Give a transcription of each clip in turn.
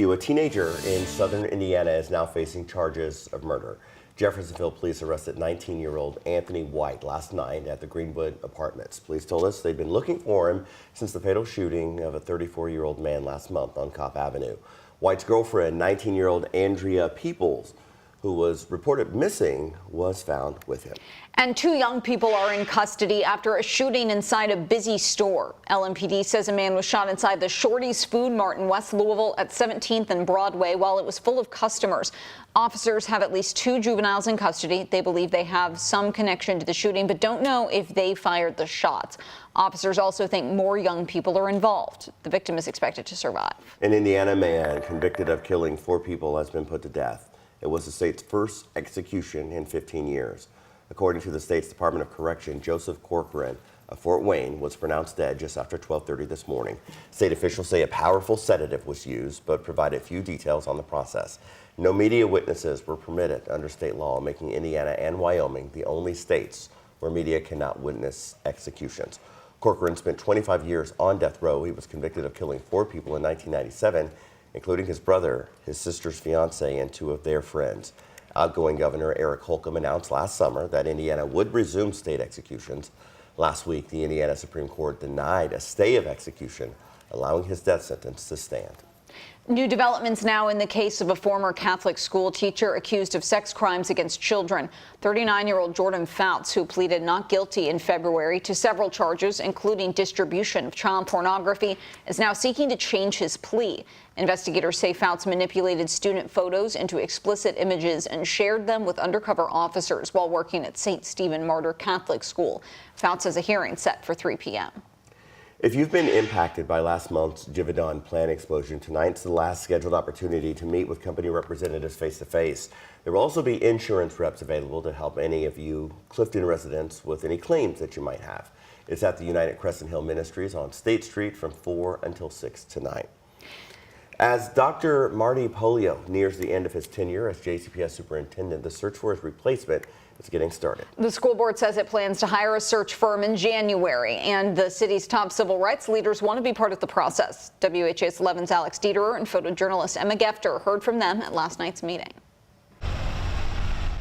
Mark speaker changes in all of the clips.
Speaker 1: A teenager in southern Indiana is now facing charges of murder. Jeffersonville police arrested 19-year-old Anthony White last night at the Greenwood Apartments. Police told us they'd been looking for him since the fatal shooting of a 34-year-old man last month on Copp Avenue. White's girlfriend, 19-year-old Andrea Peoples, who was reported missing, was found with him.
Speaker 2: And 2 young people are in custody after a shooting inside a busy store. LMPD says a man was shot inside the Shorty's Food Mart in West Louisville at 17th and Broadway while it was full of customers. Officers have at least 2 juveniles in custody. They believe they have some connection to the shooting, but don't know if they fired the shots. Officers also think more young people are involved. The victim is expected to survive.
Speaker 1: An Indiana man convicted of killing 4 people has been put to death. It was the state's first execution in 15 years. According to the state's Department of Correction, Joseph Corcoran of Fort Wayne was pronounced dead just after 12:30 this morning. State officials say a powerful sedative was used, but provided few details on the process. No media witnesses were permitted under state law, making Indiana and Wyoming the only states where media cannot witness executions. Corcoran spent 25 years on death row. He was convicted of killing 4 people in 1997, including his brother, his sister's fiance, and 2 of their friends. Outgoing Governor Eric Holcomb announced last summer that Indiana would resume state executions. Last week, the Indiana Supreme Court denied a stay of execution, allowing his death sentence to stand.
Speaker 2: New developments now in the case of a former Catholic school teacher accused of sex crimes against children. 39-year-old Jordan Fouts, who pleaded not guilty in February to several charges, including distribution of child pornography, is now seeking to change his plea. Investigators say Fouts manipulated student photos into explicit images and shared them with undercover officers while working at St. Stephen Martyr Catholic School. Fouts has a hearing set for 3 p.m.
Speaker 1: If you've been impacted by last month's Givaudan plant explosion, tonight's the last scheduled opportunity to meet with company representatives face-to-face. There will also be insurance reps available to help any of you Clifton residents with any claims that you might have. It's at the United Crescent Hill Ministries on State Street from 4 until 6 tonight. As Dr. Marty Polio nears the end of his tenure as JCPS superintendent, the search for his replacement is getting started. The
Speaker 2: school board says it plans to hire a search firm in January, and the city's top civil rights leaders want to be part of the process. WHAS11's Alex Dieterer and photojournalist Emma Gefter heard from them at last night's meeting.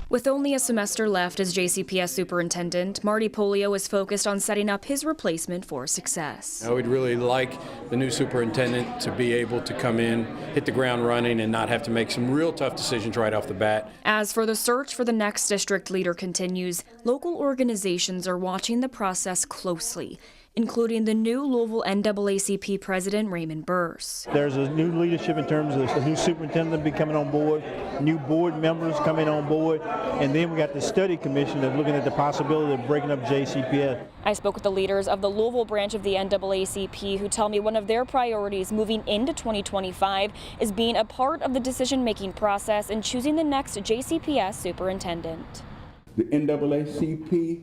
Speaker 3: With only a semester left as JCPS superintendent, Marty Polio is focused on setting up his replacement for success.
Speaker 4: I would really like the new superintendent to be able to come in, hit the ground running, and not have to make some real tough decisions right off the bat.
Speaker 3: As for the search for the next district leader continues, local organizations are watching the process closely, including the new Louisville NAACP president, Raymond Burse.
Speaker 5: There's a new leadership in terms of the new superintendent be coming on board, new board members coming on board, and then we got the study commission that's looking at the possibility of breaking up JCPS.
Speaker 3: I spoke with the leaders of the Louisville branch of the NAACP who tell me one of their priorities moving into 2025 is being a part of the decision-making process and choosing the next JCPS superintendent.
Speaker 6: The NAACP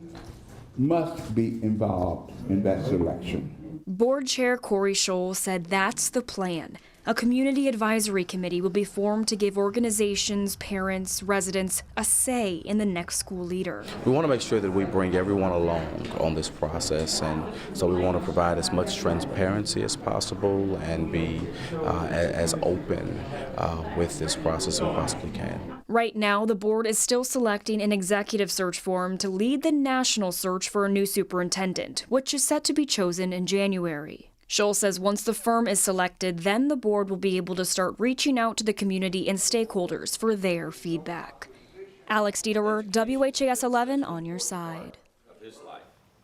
Speaker 6: must be involved in that selection.
Speaker 3: Board Chair Corey Scholl said that's the plan. A community advisory committee will be formed to give organizations, parents, residents a say in the next school leader.
Speaker 7: We want to make sure that we bring everyone along on this process, and so we want to provide as much transparency as possible and be as open with this process as we possibly can.
Speaker 3: Right now, the board is still selecting an executive search firm to lead the national search for a new superintendent, which is set to be chosen in January. Scholl says once the firm is selected, then the board will be able to start reaching out to the community and stakeholders for their feedback. Alex Dieterer, WHAS11 on your side.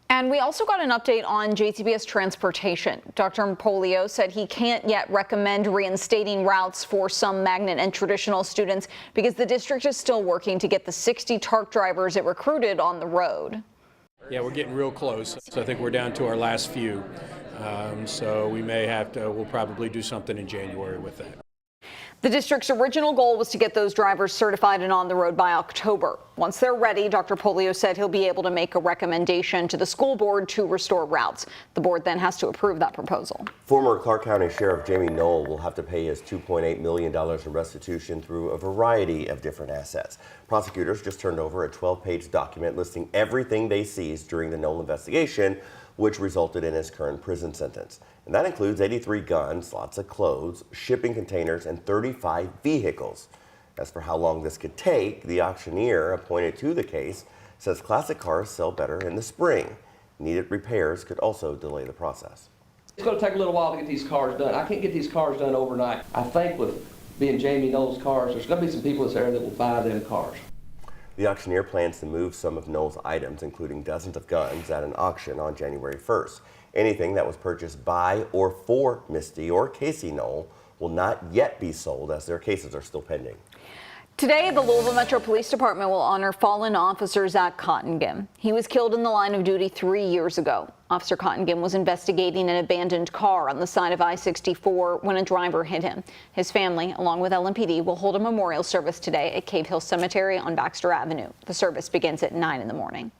Speaker 2: And we also got an update on JCPS transportation. Dr. Polio said he can't yet recommend reinstating routes for some magnet and traditional students because the district is still working to get the 60 TARC drivers it recruited on the road.
Speaker 4: Yeah, we're getting real close. So I think we're down to our last few. So we may have to, we'll probably do something in January with that.
Speaker 2: The district's original goal was to get those drivers certified and on the road by October. Once they're ready, Dr. Polio said he'll be able to make a recommendation to the school board to restore routes. The board then has to approve that proposal.
Speaker 1: Former Clark County Sheriff Jamie Knoll will have to pay his $2.8 million in restitution through a variety of different assets. Prosecutors just turned over a 12-page document listing everything they seized during the Knoll investigation, which resulted in his current prison sentence. And that includes 83 guns, lots of clothes, shipping containers, and 35 vehicles. As for how long this could take, the auctioneer appointed to the case says classic cars sell better in the spring. Needed repairs could also delay the process.
Speaker 8: It's going to take a little while to get these cars done. I can't get these cars done overnight. I think with being Jamie Knowles cars, there's going to be some people in this area that will buy them cars.
Speaker 1: The auctioneer plans to move some of Knowles' items, including dozens of guns, at an auction on January 1st. Anything that was purchased by or for Misty or Casey Knoll will not yet be sold, as their cases are still pending.
Speaker 2: Today, the Louisville Metro Police Department will honor fallen officer Zach Cottengim. He was killed in the line of duty 3 years ago. Officer Cottengim was investigating an abandoned car on the side of I-64 when a driver hit him. His family, along with LMPD, will hold a memorial service today at Cave Hill Cemetery on Baxter Avenue. The service begins at 9 in the morning.